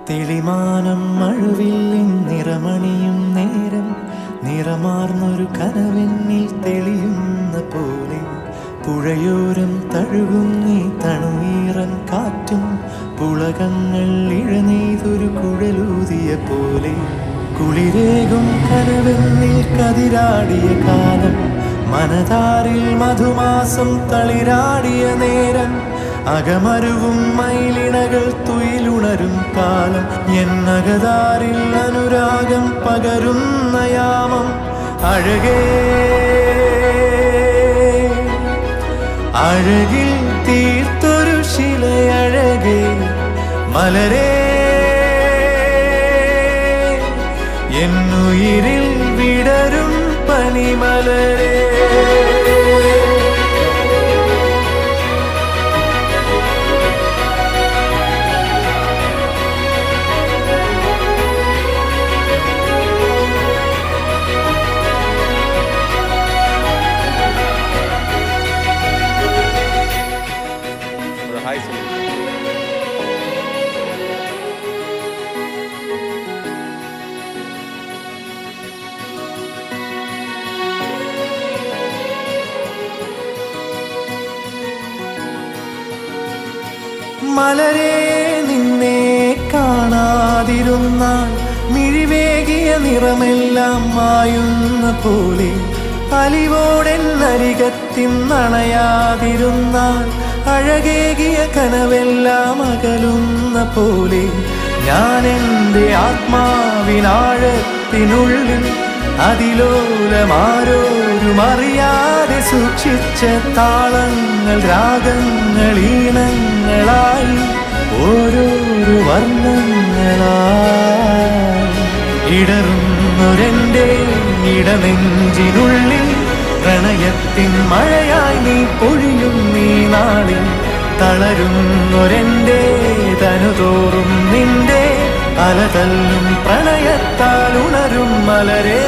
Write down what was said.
തെളിമാനം മഴവില്ലിൻ നിറമണിയും നേരം നിറമാർന്നൊരു കനവെന്നിൽ തെളിയുന്ന പോലെ പുഴയോരം തഴുകുന്നീ തണുവീറൻ കാറ്റും പുളകങ്ങൾ ഇഴനെയ്തൊരു കുഴലൂതിയ പോലെ കുളിരേകും കനവെന്നിൽ കതിരാടിയ കാലം മനതാരിൽ മധുമാസം തളിരാടിയ നേരം അകമരുവും മയിലിണകൾ തുയിലുണരും കാലം എന്നകതാരിൽ അനുരാഗം പകരുന്ന യാമം അഴകേ അഴകിൽ തീർത്തൊരു ശിലയഴകേ മലരേ എന്നുയിരിൽ വിടരും പനിമലരേ മലരേ നിന്നെ കാണാതിരുന്നാൽ മിഴിവേകിയ നിറമെല്ലാം മായുന്ന പോലെ അലിവോടെന്നരികത്തിന്നണയാതിരുന്നാൽ അഴകേകിയ കനവെല്ലാം അകലുന്ന പോലെ ഞാൻ എൻ്റെ ആത്മാവിനാഴത്തിനുള്ളിൽ അതിലോലമാരോരും അറിയാതെ സൂക്ഷിച്ച താളങ്ങൾ രാഗങ്ങൾ ഈണങ്ങളായി ഓരോരോ വർണ്ണങ്ങളായി ഇടറുന്നൊരെൻ്റെ ഇടനെഞ്ചിനുള്ളിൽ പ്രണയത്തിൻ മഴയായി നീ പൊഴിയും നീ നാളിൽ തളരുന്നൊരെൻ്റെ തനുതോറും നിന്റെ അലതല്ലും പ്രണയത്താൽ ഉണരും മലരേ